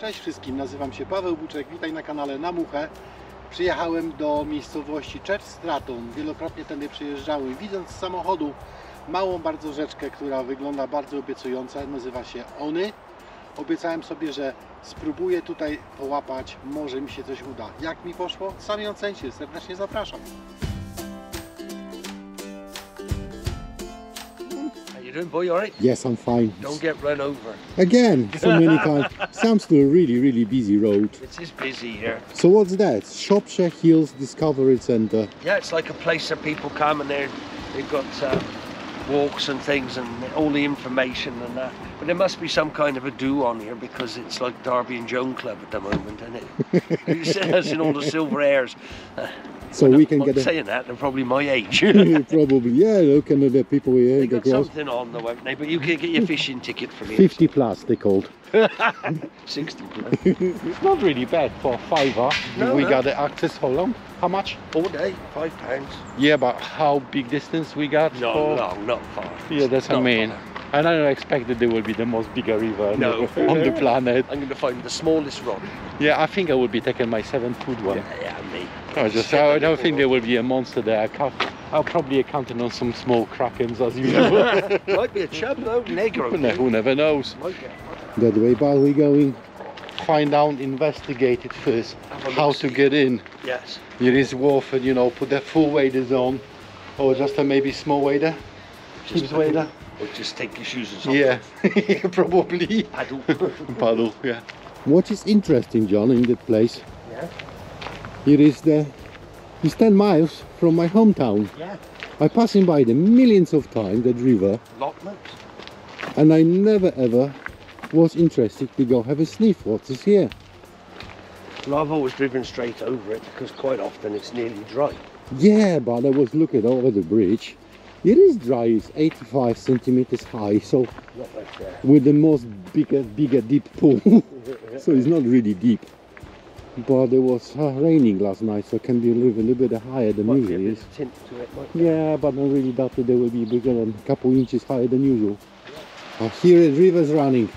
Cześć wszystkim, nazywam się Paweł Buczek, witaj na kanale Na Muchę. Przyjechałem do miejscowości Church Stratton, wielokrotnie tędy przyjeżdżałem, widząc z samochodu małą bardzo rzeczkę, która wygląda bardzo obiecująco, nazywa się Onny. Obiecałem sobie, że spróbuję tutaj połapać, może mi się coś uda. Jak mi poszło? Sami ocencie, serdecznie zapraszam. Boy, all right? Yes, I'm fine. Don't get run over. Again, so many times. Sounds to a really busy road. It is busy here. So what's that? Shropshire Hills Discovery Centre. Yeah, it's like a place that people come and they've got walks and things and all the information and that. But there must be some kind of a do on here because it's like Derby and Joan Club at the moment, isn't it? You see us in all the silver airs. So we can get saying that, they're probably my age. Probably, yeah, look, and the people here. They got something on the won't they? But you can get your fishing ticket for me. 50 plus, they called. 60 plus. It's not really bad for £5. No, we no. got the access for long. How much? All day, £5. Yeah, but how big distance we got? No, for... long, not far. Yeah, that's what I mean. And I don't expect that there will be the most bigger river on the planet. I'm going to find the smallest rod. Yeah, I think I will be taking my 7-foot one. Yeah, me. I don't think there will be a monster there. I'll probably counting on some small krakens as usual. Might be a chub though, negro. Who never knows? Might get. That way, but we're going find out, investigate it first, how to get in. Yes. It is worth it, you know, put the full waders on, or just a maybe small wader. Just wader. Or just take your shoes and something. Yeah, probably. Paddle. Paddle, yeah. What is interesting, John, in that place? Yeah. It's 10 miles from my hometown. Yeah. I passing by the millions of times, that river. Lockmans. And I never ever was interested to go have a sniff what is here. Well, I've always driven straight over it because quite often it's nearly dry. Yeah, but I was looking over the bridge. It is dry, it's 85 centimeters high, so Not like that. with the most bigger deep pool. So it's not really deep. But it was raining last night, so it can be a little bit higher than Might usual be a is. bit of tint to it, might Yeah, but I really doubt that they will be bigger than a couple inches higher than usual. Here the river's running.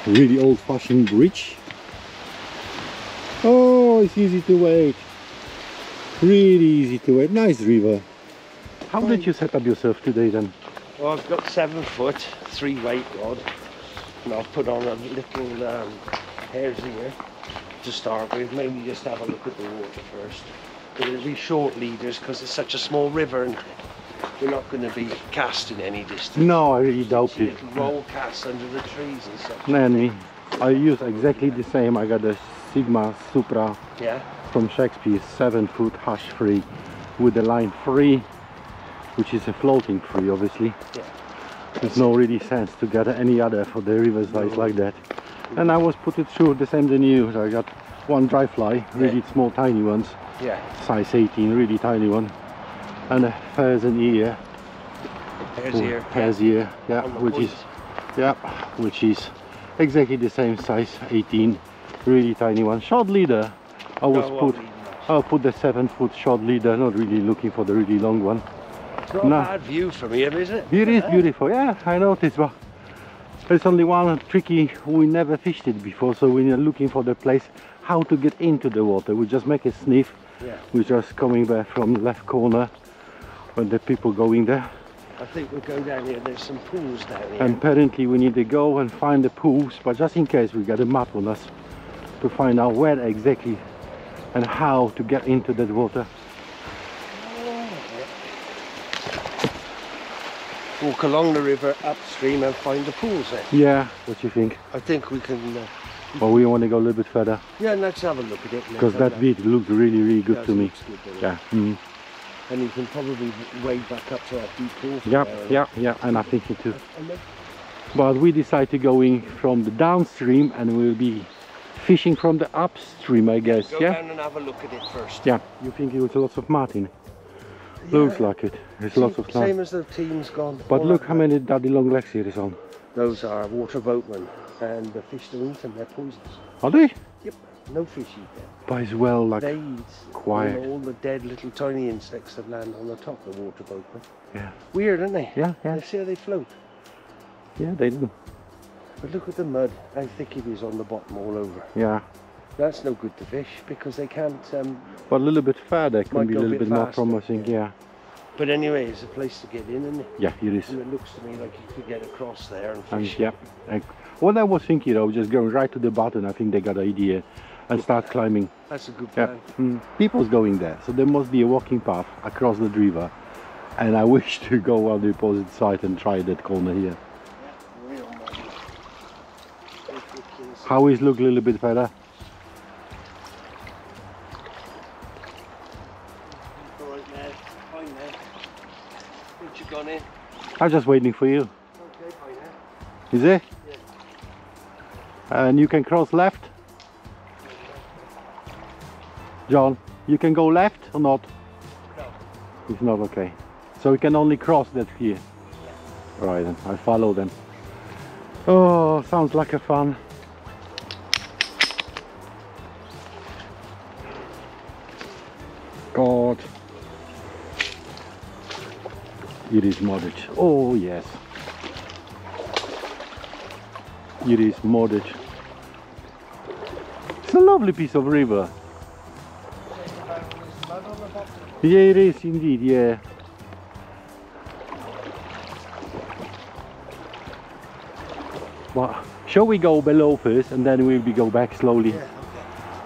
Really old-fashioned bridge. Oh, it's easy to wade. Really easy to wade. Nice river. How did you set up yourself today then? Well, I've got 7 foot, 3 weight rod, and I'll put on a little hairs here to start with. Maybe just have a look at the water first. But it'll be short leaders because it's such a small river and we're not going to be casting any distance. No, I really doubt it. Little roll casts under the trees and such. Nanny, I use exactly the same. I got a Sigma Supra Yeah. from Shakespeare, 7 foot hash free with the line 3, which is a floating 3 obviously. Yeah. There's no really sense to get any other for the river size like that. And I was put it through the same than you. So I got one dry fly, really small tiny ones, Yeah. size 18, really tiny one, and a pheasant ear. There's here. Hare's ear, yeah, On the which is exactly the same size, 18, really tiny one. Short leader. I'll put the 7 foot short leader, not really looking for the really long one. It's not a bad view from here, is it? It is beautiful, yeah, I noticed, but there's only one tricky, we never fished it before, so we're looking for the place how to get into the water. We just make a sniff. Yeah. We're just coming back from the left corner when the people going there. I think we'll go down here. There's some pools down here. And apparently we need to go and find the pools, but just in case we got a map on us to find out where exactly and how to get into that water. Walk along the river upstream and find the pools there. Yeah, what do you think? I think we can. Well, we want to go a little bit further Yeah, let's have a look at it. because that bit looks really good to me. Yeah. Mm. And you can probably wade back up to that deep pool. Yeah, and I think it too. But we decided to going from the downstream and we'll be fishing from the upstream, I guess. Go down and have a look at it first. Yeah. You think it was lots of martin? Looks like it. There's lots of same as the team's gone. But look how many daddy long legs here is on. Those are water boatmen, and the fish don't eat them. They're poisonous. Are they? Yep. No fish eat them. But as well, like They eat quiet. all the dead little tiny insects that land on the top of the water boatmen. Yeah. Weird, aren't they? Yeah, yeah. See how they float. Yeah, they do. But look at the mud, how thick it is on the bottom all over. Yeah. That's no good to fish because they can't. But a little bit further can Might be a go a little bit bit more faster, promising, yeah. But anyway, it's a place to get in, isn't it? Yeah, it is. And it looks to me like you could get across there and And fish. yeah, what I was thinking of, just going right to the bottom, I think they got an idea, and start climbing. That's a good Yeah, plan. people's going there, so there must be a walking path across the river, and I wish to go on the opposite side and try that corner here. How is look a little bit further? What you gone in? I'm just waiting for you. Okay, fine now. Is it? Yeah. And you can cross left? John, you can go left or not? No. It's not okay. So we can only cross that here? Yeah. Right then, I follow then. Oh, sounds like a fun. God. It is modded. Oh yes. It is modded. It's a lovely piece of river. Yeah, it is indeed, yeah. But shall we go below first and then we'll go back slowly? Yeah, okay.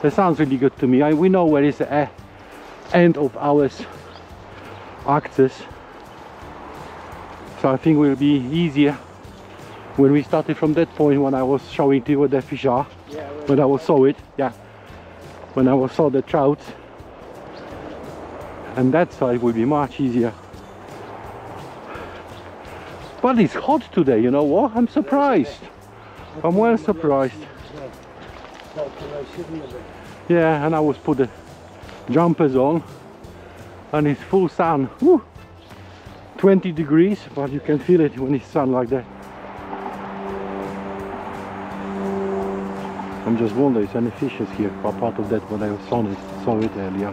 That sounds really good to me. We know where is the end of our axis. So I think it will be easier when we started from that point when I was showing to you where the fish are. Yeah, When I saw it, yeah. When I saw the trout. And that side will be much easier. But it's hot today, you know what? I'm surprised. I'm well surprised. Yeah, and I was put the jumpers on and it's full sun. Woo! 20 degrees, but you can feel it when it's sun like that. I'm just wondering if any fishes here are part of that when I saw it earlier.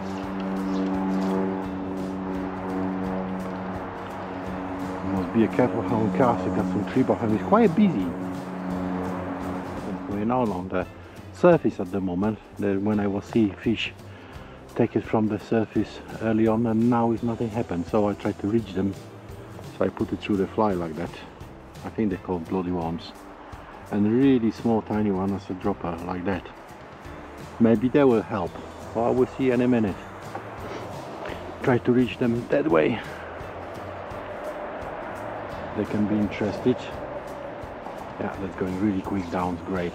Must be careful how on cars you got some tributary. It's quite busy. What's going on the surface at the moment? When I was seeing fish take it from the surface early on, and now is nothing happened. So I tried to reach them. So I put it through the fly like that. I think they're called bloody worms. And really small tiny one as a dropper like that. Maybe they will help. Well, we'll see in a minute. Try to reach them that way. They can be interested. Yeah, that's going really quick down, great.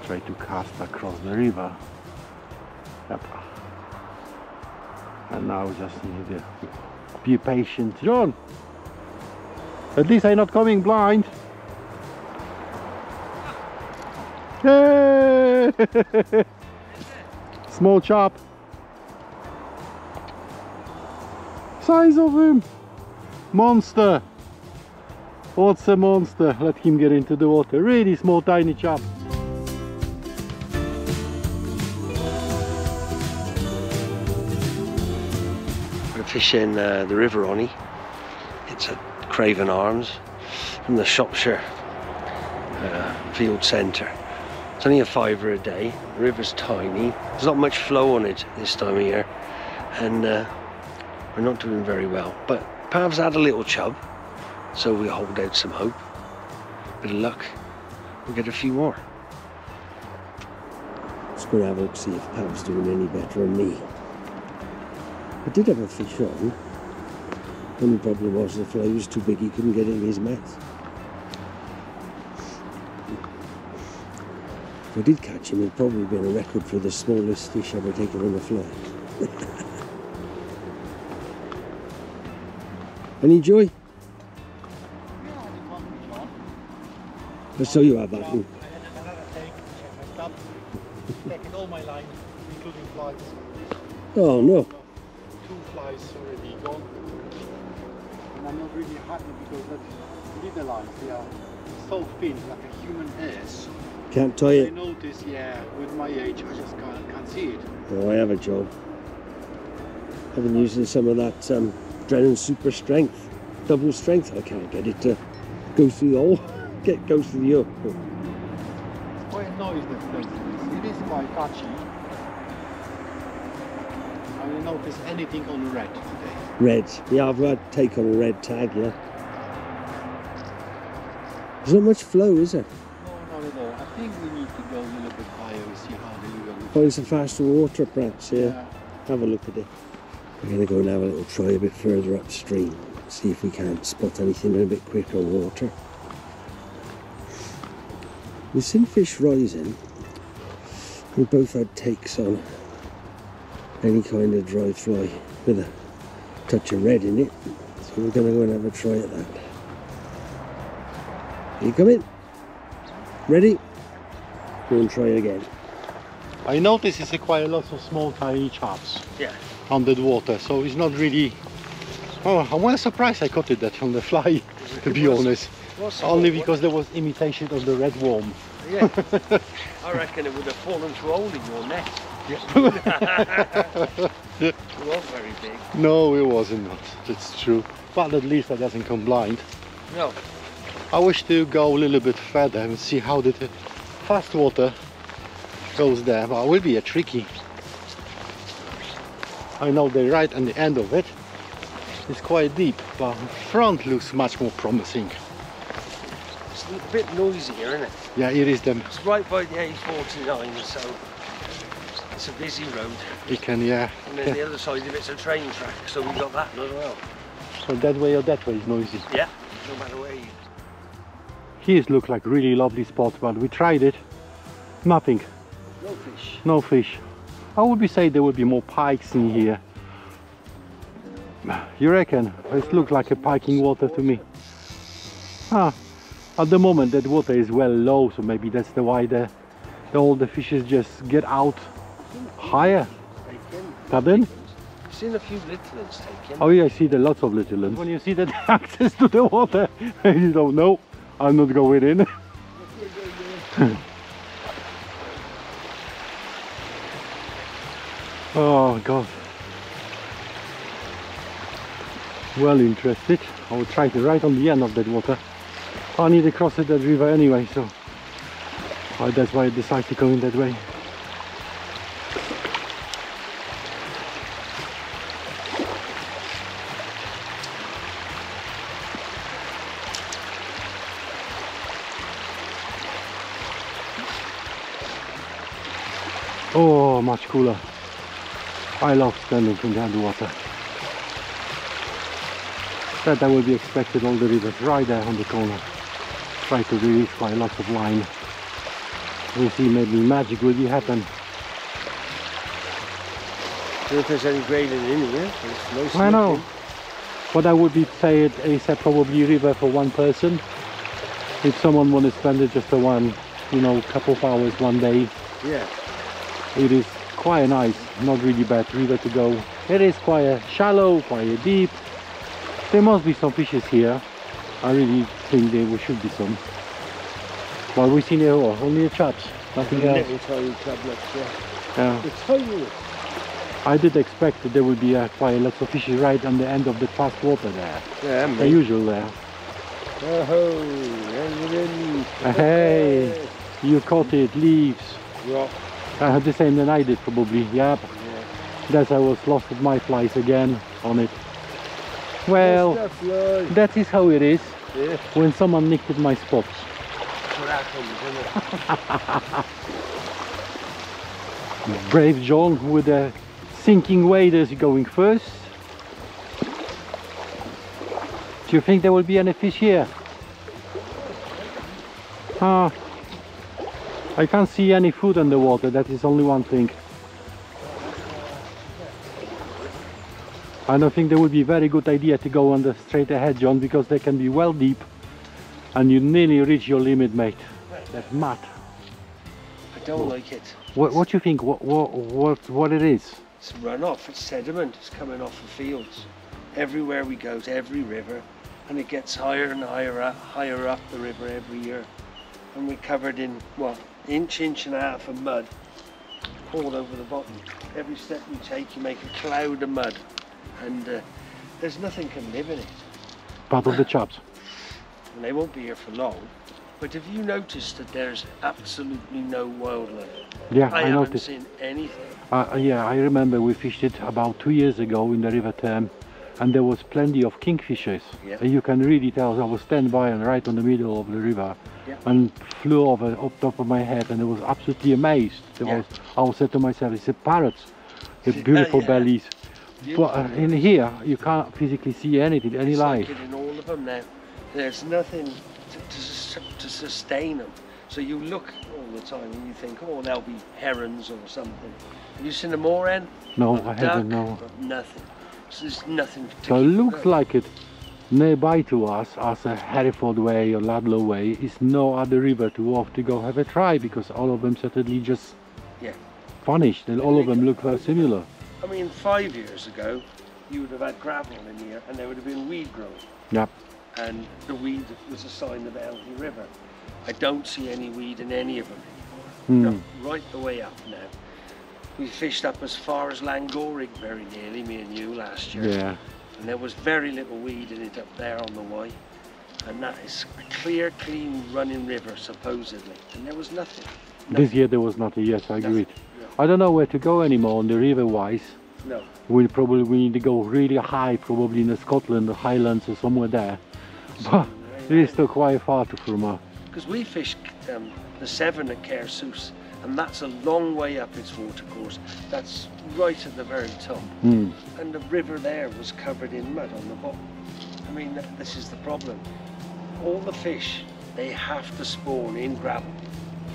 Try to cast across the river. Yep. And now just need to be patient. John! At least I'm not coming blind. Hey! Small chop. Size of him. Monster. What's a monster? Let him get into the water. Really small tiny chop. We're fishing the River Onny. It's at Craven Arms from the Shropshire field centre. It's only a £5 a day. The river's tiny. There's not much flow on it this time of year, and we're not doing very well. But Pav's had a little chub, so we hold out some hope. Bit of luck, we'll get a few more. Let's go have a look, see if Pav's doing any better than me. I did have a fish on. Only problem was the fly was too big, he couldn't get in his mouth. If I did catch him, it'd probably been a record for the smallest fish ever taken on a fly. Any joy? So you have that. I had another take, I messed up. Taken all my lines, including flies. Oh no. 2 flies already gone. And I'm not really happy because that little lines, they are so thin, like a human hair. Can't tie I it. notice, yeah, with my age, I just can't see it. Oh, I have a job. I've been using some of that Drennan super strength, double strength. I can't get it to go through the hole. goes to the up. It's quite a noise that plays this. It is quite catchy. I will notice anything on red today. Red. Yeah, I've got to take on a red tag, yeah. There's not much flow, is there? No, not at all. I think we need to go a little bit higher and see how the river Find some faster water, perhaps, yeah. Yeah. Have a look at it. We're going to go and have a little try a bit further upstream. See if we can't spot anything a bit quicker water. We've seen fish rising. We both had takes on any kind of dry fly with a touch of red in it. So we're going to go and have a try at that. You come in? Ready? Go and try it again. I notice it's quite a lot of small tiny chaps. Yeah. Under the water, so it's not really. Oh, I'm well surprised I caught it that on the fly, to be honest. Only because there was imitation of the red worm. Yeah. I reckon it would have fallen through a hole in your net. It was very big. No, it wasn't. Not. That's true. But at least that doesn't come blind. No. I wish to go a little bit further and see how the fast water goes there, but it will be a tricky. I know they're right on the end of it. It's quite deep, but the front looks much more promising. It's a bit noisy here, isn't it? Yeah, it is them. It's right by the A49, so it's a busy road. It can, yeah. And then the other side of it's a train track, so we've got that as well. So that way or that way is noisy. Yeah, no matter where you... Here look like really lovely spot, but we tried it. Nothing. No fish. No fish. I would be say there would be more pikes in here. You reckon? It looks like a piking water to me. Ah, at the moment that water is well low, so maybe that's the why all the fishes just get out higher. Pardon? I've seen a few little ones taken. Oh yeah, I see the lots of little ones. When you see that access to the water, you don't know. I'm not going in. Oh God. Well interested. I will try to right on the end of that water. I need to cross that river anyway, so that's why I decided to go in that way. Oh, much cooler. I love standing from the underwater. That would be expected, all the rivers right there on the corner. Try to release quite lots of line. We'll see, maybe magic will be happen. I don't know if there's any grading in here. It's nice. I know. But I would be say it is probably river for one person. If someone want to spend it just for one, you know, couple of hours, one day. Yeah. It is quite nice, not really bad river to go. It is quite shallow, quite deep. There must be some fishes here. I really think there should be some. But we've seen here only the chaps, nothing else. Little tiny crablets, yeah. Yeah. The tiniest. I did expect that there would be quite lots of fishes right on the end of the fast water there. Yeah, the usual there. Oh, hey, you caught it, leaves. Yeah. The same than I did probably, yep. Yeah. That's I was lost with my flies again on it. Well, that is how it is, yeah. When someone nicked at my spots. That's what happens, isn't it? Brave John with the sinking waders going first. Do you think there will be any fish here? I can't see any food underwater, that is only one thing. I don't think there would be a very good idea to go on the straight ahead, John, because they can be well deep and you nearly reach your limit, mate. That mud. I don't like it. What do you think? What it is? It's runoff. It's sediment. It's coming off the fields. Everywhere we go, to every river, and it gets higher and higher up the river every year. And we're covered in what, inch and a half of mud all over the bottom. Every step you take, you make a cloud of mud, and there's nothing can live in it. Part of the chaps. And they won't be here for long. But have you noticed that there's absolutely no wildlife? Yeah, I I haven't noticed. seen anything. Yeah, I remember we fished it about 2 years ago in the River Teme, and there was plenty of kingfishers. Yeah. And you can really tell. I was standing by and right on the middle of the river, Yeah. and flew over up top of my head, and I was absolutely amazed. Yeah. I said to myself, it's a parrots, the beautiful Yeah. bellies. Beautiful. But in here, you can't physically see anything, any It's life. like it in all of them now. There's nothing to sustain them. So you look all the time and you think, oh, there'll be herons or something. Have you seen a moor hen? No, Or a I haven't, duck? no. But nothing. So there's nothing to So it keep looks going. like it nearby to us, as a Hereford Way or Ludlow Way, is no other river to off to go have a try, because all of them certainly just Yeah. vanished, and all of them look very similar. I mean, 5 years ago, you would have had gravel in here and there would have been weed growing. Yep. And the weed was a sign of a healthy river. I don't see any weed in any of them anymore. Hmm. Right the way up now. We fished up as far as Langorig very nearly, me and you, last year. Yeah. And there was very little weed in it up there on the Wye. And that is a clear, clean running river, supposedly. And there was nothing. This year there was nothing. Yes, I agree. Nothing. I don't know where to go anymore on the river wise. No. We need to go really high, probably in the Scotland, the Highlands or somewhere there. But it is still quite far from us. Because we fished the Severn at Caersous, and that's a long way up its watercourse. That's right at the very top. Mm. And the river there was covered in mud on the bottom. I mean, this is the problem. All the fish, they have to spawn in gravel.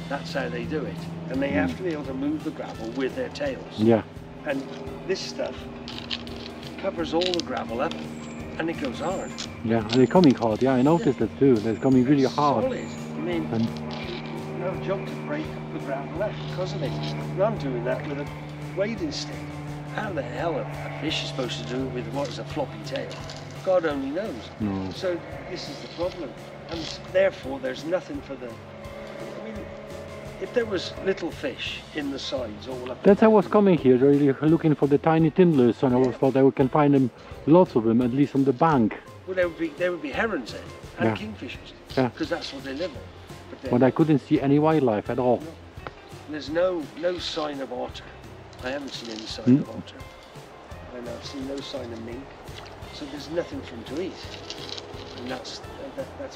That's how they do it. And they have to be able to move the gravel with their tails. Yeah. And this stuff covers all the gravel up, and it goes hard. Yeah, and they're coming hard. Yeah, I noticed that too. They're coming really hard. Solid. I mean, no job to break up the gravel up because of it. And I'm doing that with a wading stick. How the hell a fish is supposed to do it with what is a floppy tail? God only knows. No. So this is the problem. And therefore there's nothing for the... I mean, if there was little fish in the sides all up... That's I was coming here, really looking for the tiny tindlers, and I was thought I can find them, lots of them, at least on the bank. Well, there would be herons there, and Yeah. kingfishers, Yeah. because that's what they live on. But I couldn't see any wildlife at all. There's no sign of otter. I haven't seen any sign of otter. And I've seen no sign of mink. So there's nothing for them to eat. And that's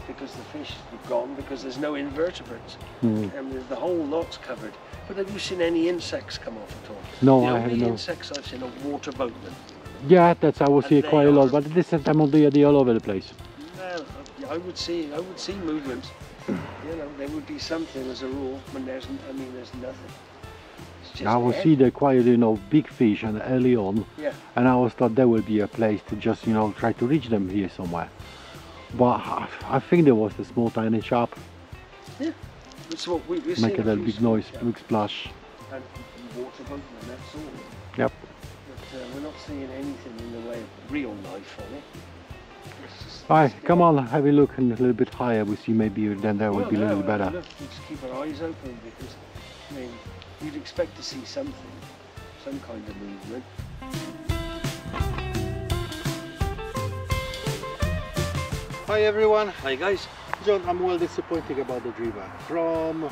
because the fish have gone, because there's no invertebrates. And the whole lot's covered. But have you seen any insects come off at all? No, the I only haven't. No. insects I've seen are water boatmen. Yeah, that's I was And here they quite a lot, are- but this time of the year they're all over the place. No, I would see movement. You know, there would be something as a rule when there's nothing. It's just I will there. see the quite, big fish and early on, Yeah. and I always thought there would be a place to just, try to reach them here somewhere. But I think there was a small tiny sharp, Yeah. That's what we're seeing. make a few little big small noise, sharks big splash. And water boatmen, that's all. Yep. But we're not seeing anything in the way of real life on it. It's just- Alright, it's come still- on, have a look and a little bit higher. We see maybe then there would be a little no, better. Look, we just keep our eyes open because, I mean, you'd expect to see something, some kind of movement. Hi everyone. Hi guys. John, I'm well disappointed about the river. From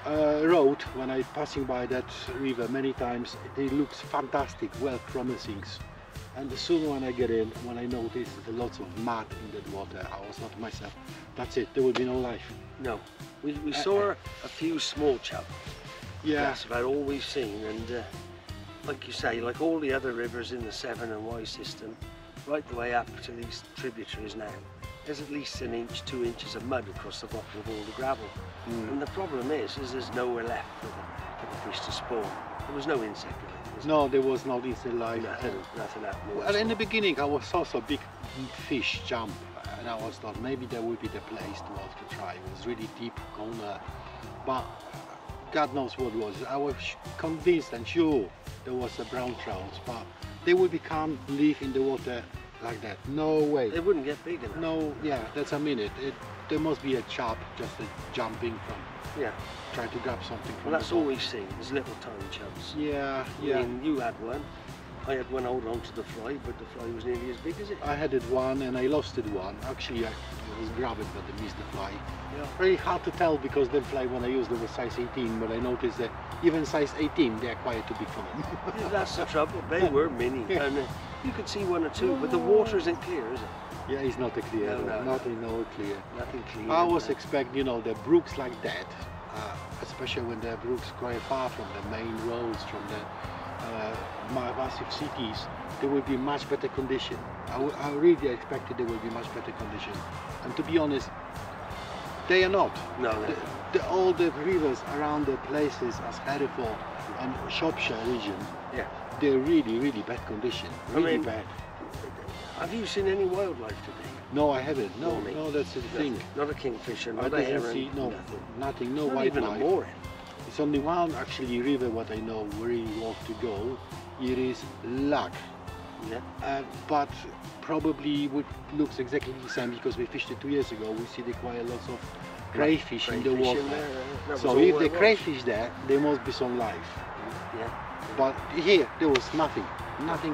road, when I passing by that river many times, it looks fantastic, well promising. And soon when I get in, when I notice lots of mud in that water, I was not myself. That's it. There will be no life. No, we saw a few small chub. Yeah. That's about all we've seen, and like you say, like all the other rivers in the Severn and Wye system, right the way up to these tributaries now, there's at least 1 inch, 2 inches of mud across the bottom of all the gravel. And the problem is there's nowhere left for the fish to spawn. There was no insect life. No, there was no instant life. Nothing happened. Well, in the beginning, I was saw big fish jump, and I was thought maybe there would be the place to try. It was really deep corner, but God knows what it was. I was convinced and sure there was a brown trout, but they would can't live in the water like that. No way. They wouldn't get big enough. No, yeah, that's a minute. There must be a chub just jumping from, Yeah. trying to grab something from. Well, that's the all bottom. we've seen. There's little tiny chubs. Yeah, I yeah. mean, you had one. I had one hold on to the fly, but the fly was nearly as big as it. I had it one and I lost it one. Actually, I was grabbed it, but I missed the fly. Yeah. Very hard to tell because the fly when I used it was size 18, but I noticed that even size 18, they're quite too big for them. Yeah, that's the trouble. They were mini, and you could see one or two, but the water isn't clear, is it? Yeah, it's not a clear, No, nothing clear. Nothing clear. I was expecting, you know, the brooks like that, especially when the brooks quite far from the main roads, from the massive cities, there will be much better condition. I really expected there will be much better condition, and to be honest, they are not. No. All the rivers around the places as Hereford and Shropshire region, Yeah. they're really bad condition, really bad. Have you seen any wildlife today? No, I haven't. No, Nothing. no, that's the thing. Not a kingfisher, I not a didn't heron, see nothing, no not even a wildlife. moor. It's only one actually river what I know where you walk to go. It is Luck, Yeah. but probably looks exactly the same because we fished it 2 years ago. We see there quite lots of crayfish in the Crayfish water. in there, that So was all if the there was. crayfish there must be some life. Yeah. But here there was nothing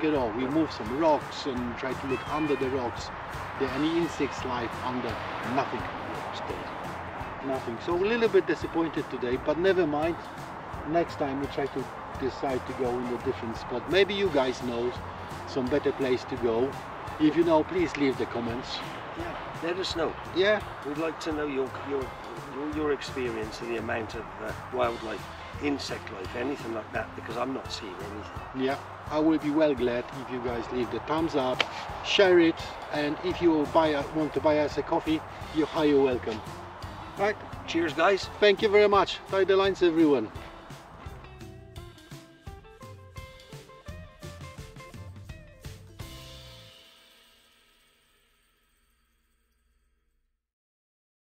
at all. We moved some rocks and tried to look under the rocks. There any insects life under? Nothing. Nothing. So a little bit disappointed today, but never mind. Next time we try to decide to go in a different spot. Maybe you guys know some better place to go. If you know, please leave the comments. Yeah. Let us know. Yeah. We'd like to know your experience of the amount of wildlife, insect life, anything like that, because I'm not seeing anything. Yeah. I will be well glad if you guys leave the thumbs up, share it, and if you want to buy us a coffee, you're highly welcome. Right. Cheers, guys. Thank you very much. Tie the lines, everyone.